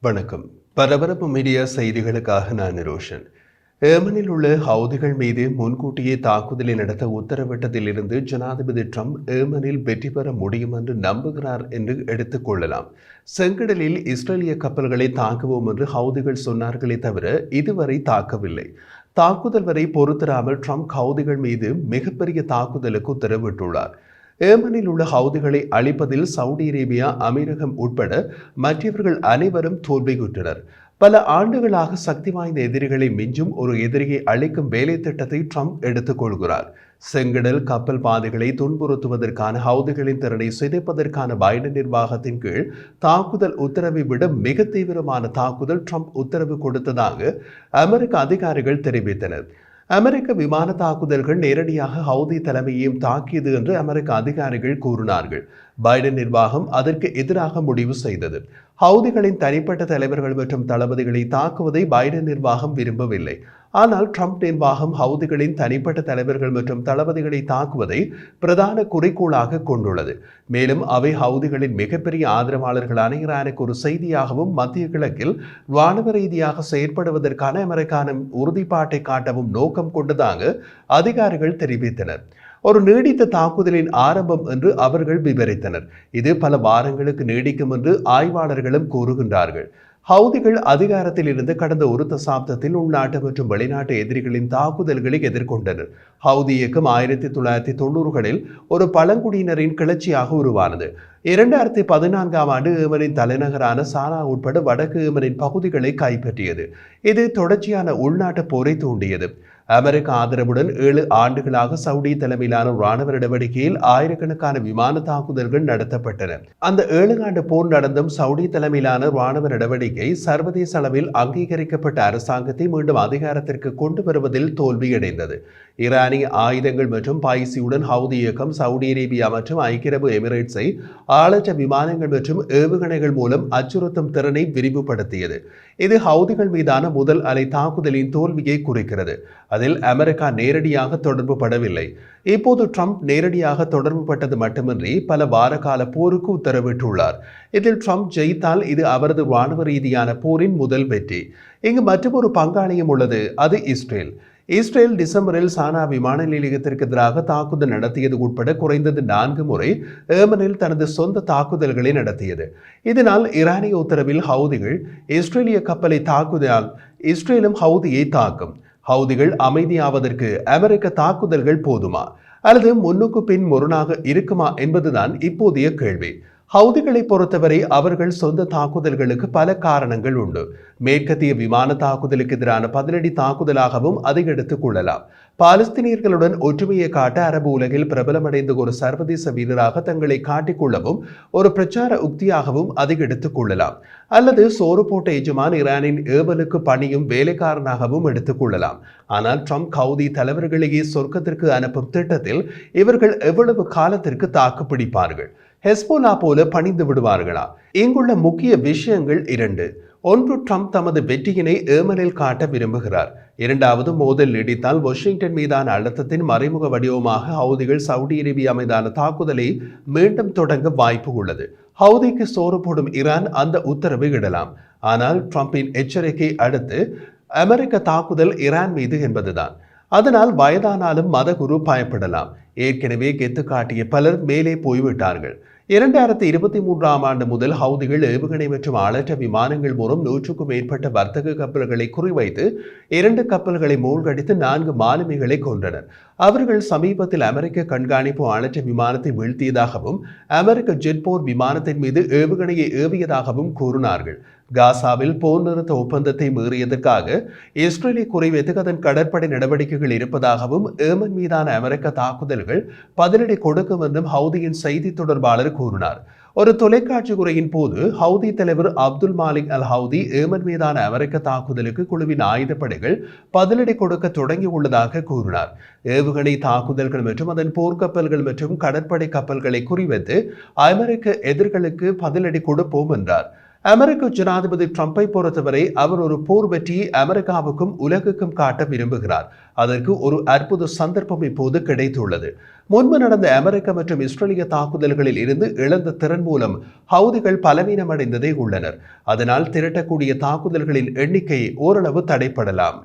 வணக்கம். பரபரப்பு மீடியா செய்திகளுக்காக நான் ரோஷன். ஏமனில் உள்ள ஹவுதிகள் மீது முன்கூட்டியே தாக்குதலை நடத்த உத்தரவிட்டதிலிருந்து ஜனாதிபதி ட்ரம்ப் ஏமனில் வெற்றி பெற முடியும் என்று நம்புகிறார் என்று எடுத்துக் கொள்ளலாம். செங்கடலில் இஸ்ரேலிய கப்பல்களை தாக்குவோம் என்று ஹவுதிகள் சொன்னார்களே தவிர இதுவரை தாக்கவில்லை. தாக்குதல் வரை பொறுத்தராமல் ட்ரம்ப் ஹவுதிகள் மீது மிகப்பெரிய தாக்குதலுக்கு உத்தரவிட்டுள்ளார். ஏமனில் உள்ள ஹவுதிகளை அழிப்பதில் சவுதி அரேபியா, அமீரகம் உட்பட மற்றவர்கள் அனைவரும் தோல்வியுற்றனர். பல ஆண்டுகளாக சக்தி வாய்ந்த எதிரிகளை மிஞ்சும் ஒரு எதிரியை அழிக்கும் வேலை திட்டத்தை ட்ரம்ப் எடுத்துக் கொள்கிறார். செங்கடல் கப்பல் பாதைகளை துன்புறுத்துவதற்கான ஹவுதிகளின் திறனை சிதைப்பதற்கான பைடன் நிர்வாகத்தின் கீழ் தாக்குதல் உத்தரவை விட மிக தீவிரமான தாக்குதல் ட்ரம்ப் உத்தரவு கொடுத்ததாக அமெரிக்க அதிகாரிகள் தெரிவித்தனர். அமெரிக்க விமான தாக்குதல்கள் நேரடியாக ஹவுதி தலைமையையும் தாக்கியது என்று அமெரிக்க அதிகாரிகள் கூறினார்கள். பைடன் நிர்வாகம் அதற்கு எதிராக முடிவு செய்தது. ஹவுதிகளின் தனிப்பட்ட தலைவர்கள் மற்றும் தளபதிகளை தாக்குவதை பைடன் நிர்வாகம் விரும்பவில்லை. ஆனால் ட்ரம்ப் நிர்வாகம் ஹவுதிகளின் தனிப்பட்ட தலைவர்கள் மற்றும் தளபதிகளை தாக்குவதை பிரதான குறிக்கோளாக கொண்டுள்ளது. மேலும் அவை ஹவுதிகளின் மிகப்பெரிய ஆதரவாளர்களான ஈரானுக்கு ஒரு செய்தியாகவும் மத்திய கிழக்கில் ராணுவ ரீதியாக செயற்படுவதற்கான அமெரிக்காவின் உறுதிப்பாட்டை காட்டவும் நோக்கம் கொண்டதாக அதிகாரிகள் தெரிவித்தனர். ஒரு நீடித்த தாக்குதலின் ஆரம்பம் என்று அவர்கள் விவரித்தனர். இது பல வாரங்களுக்கு நீடிக்கும் என்று ஆய்வாளர்களும் கூறுகின்றார்கள். ஹவுதிகள் அதிகாரத்தில் இருந்து கடந்த ஒரு தசாப்தத்தில் உள்நாட்டு மற்றும் வெளிநாட்டு எதிரிகளின் தாக்குதல்களை எதிர்கொண்டனர். ஹவுதி இயக்கம் 1990களில் ஒரு பழங்குடியினரின் கிளர்ச்சியாக உருவானது. 2014ஆம் ஆண்டு ஏமனின் தலைநகரான சானா உட்பட வடக்கு ஏமனின் பகுதிகளை கைப்பற்றியது. இது தொடர்ச்சியான உள்நாட்டு போரை தூண்டியது. அமெரிக்க ஆதரவுடன் 7 ஆண்டுகளாக சவுடி தலைமையிலான ராணுவ நடவடிக்கையில் ஆயிரக்கணக்கான விமான தாக்குதல்கள் நடத்தப்பட்டன. அந்த 7 ஆண்டு போர் நடந்தும் சவுடி தலைமையிலான ராணுவ நடவடிக்கை சர்வதேச அளவில் அங்கீகரிக்கப்பட்ட அரசாங்கத்தை மீண்டும் அதிகாரத்திற்கு கொண்டு வருவதில் தோல்வியடைந்தது. ஈரானிய ஆயுதங்கள் மற்றும் பைசியுடன் ஹவுதி இயக்கம் சவுடி அரேபியா மற்றும் ஐக்கிய அரபு எமிரேட்ஸை ஆளற்ற விமானங்கள் மற்றும் ஏவுகணைகள் மூலம் அச்சுறுத்தும் திறனை விரிவுபடுத்தியது. இது ஹவுதிகள் மீதான முதல் அலை தாக்குதலின் தோல்வியை குறிக்கிறது. அதில் அமெரிக்கா நேரடியாக தொடர்பு படவில்லை. இப்போது ட்ரம்ப் நேரடியாக தொடர்பு பட்டது மட்டுமின்றி பல வார கால போருக்கு உத்தரவிட்டுள்ளார். இதில் ட்ரம்ப் ஜெயித்தால் இது அவரது ராணுவ ரீதியான போரின் முதல் வெற்றி. இங்கு மற்றொரு பங்காளியும் உள்ளது, அது இஸ்ரேல். இஸ்ரேல் டிசம்பரில் சானா விமான நிலையத்திற்கு எதிராக தாக்குதல் நடத்தியது உட்பட குறைந்தது 4 முறை ஏமனில் தனது சொந்த தாக்குதல்களை நடத்தியது. இதனால் ஈரானிய உத்தரவில் ஹவுதிகள் இஸ்ரேலிய கப்பலை தாக்குதல் இஸ்ரேலும் ஹவுதியை தாக்கும். ஹவுதிகள் அமைதியாவதற்கு அமெரிக்க தாக்குதல்கள் போதுமா அல்லது முன்னுக்கு பின் முரணாக இருக்குமா என்பதுதான் இப்போதைய கேள்வி. ஹவுதிகளை பொறுத்தவரை அவர்கள் சொந்த தாக்குதல்களுக்கு பல காரணங்கள் உண்டு. மேற்கத்திய விமான தாக்குதலுக்கு எதிரான பதிலடி தாக்குதலாகவும் அதை எடுத்துக் கொள்ளலாம். பாலஸ்தீனியர்களுடன் ஒற்றுமையை காட்ட அரபு உலகில் பிரபலமடைந்த ஒரு சர்வதேச வீரராக தங்களை காட்டிக்கொள்ளவும் ஒரு பிரச்சார உக்தியாகவும் அதை எடுத்துக் கொள்ளலாம். அல்லது சோறு போட்ட எஜமான் ஈரானின் ஏவலுக்கு பணியும் வேலைக்காரனாகவும் எடுத்துக் கொள்ளலாம். ஆனால் ட்ரம்ப் ஹவுதி தலைவர்களையே சொர்க்கத்திற்கு அனுப்பும் திட்டத்தில் இவர்கள் எவ்வளவு காலத்திற்கு தாக்கு பிடிப்பார்கள்? ஹெஸ்போலா போல பணிந்து விடுவார்களா? இங்குள்ள முக்கிய விஷயங்கள் 2. ஒன்று, ட்ரம்ப் தமது வெற்றியினை ஏமனில் காட்ட விரும்புகிறார். இரண்டாவது, மோதல் நீடித்தால் வாஷிங்டன் மீதான அழுத்தத்தின் மறைமுக வடிவமாக ஹவுதிகள் சவுதி அரேபியா மீதான தாக்குதலை மீண்டும் தொடங்க வாய்ப்பு உள்ளது. ஹவுதிக்கு சோறு போடும் ஈரான் அந்த உத்தரவை இடலாம். ஆனால் ட்ரம்பின் எச்சரிக்கை அடுத்து அமெரிக்க தாக்குதல் ஈரான் மீது என்பதுதான். அதனால் வயதானாலும் மதகுரு பயப்படலாம். ஏற்கனவே கெத்து காட்டிய பலர் மேலே போய்விட்டார்கள். 2023ஆம் ஆண்டு முதல் ஹவுதிகள் ஏவுகணை மற்றும் ஆளற்ற விமானங்கள் மூலம் 100க்கும் மேற்பட்ட வர்த்தக கப்பல்களை குறிவைத்து 2 கப்பல்களை மூழ்கடித்து 4 மாலுமிகளை கொன்றனர். அவர்கள் சமீபத்தில் அமெரிக்க கண்காணிப்பு ஆளற்ற விமானத்தை வீழ்த்தியதாகவும் அமெரிக்க ஜெட் போர் விமானத்தின் மீது ஏவுகணையை ஏவியதாகவும் கூறினார்கள். காசாவில் போர் நிறுத்த ஒப்பந்தத்தை மீறியதற்காக இஸ்ரேலை குறிவைத்து அதன் கடற்படை நடவடிக்கைகள் இருப்பதாகவும் ஏமன் மீதான அமெரிக்க தாக்குதல்கள் பதிலடி கொடுக்கும் என்றும் ஹவுதியின் செய்தி தொடர்பாளர் கூறினார். ஒரு தொலைக்காட்சி உரையின் போது ஹவுதி தலைவர் அப்துல் மாலிக் அல் ஹவுதி ஏமன் மீதான அமெரிக்க தாக்குதலுக்கு குழுவின் ஆயுதப்படைகள் பதிலடி கொடுக்க தொடங்கியுள்ளதாக கூறினார். ஏவுகணை தாக்குதல்கள் மற்றும் அதன் போர்க்கப்பல்கள் மற்றும் கடற்படை கப்பல்களை குறிவைத்து அமெரிக்க எதிர்களுக்கு பதிலடி கொடுப்போம் என்றார். அமெரிக்க ஜனாதிபதி ட்ரம்பை பொறுத்தவரை அவர் ஒரு போர் வெற்றியை அமெரிக்காவுக்கும் உலகுக்கும் காட்ட விரும்புகிறார். அதற்கு ஒரு அற்புத சந்தர்ப்பம் இப்போது கிடைத்துள்ளது. முன்பு நடந்த அமெரிக்க மற்றும் இஸ்ரேலிய தாக்குதல்களில் இருந்து இழந்த திறன் மூலம் ஹவுதிகள் பலவீனமடைந்ததே உள்ளனர். அதனால் திரட்டக்கூடிய தாக்குதல்களின் எண்ணிக்கை ஓரளவு தடைப்படலாம்.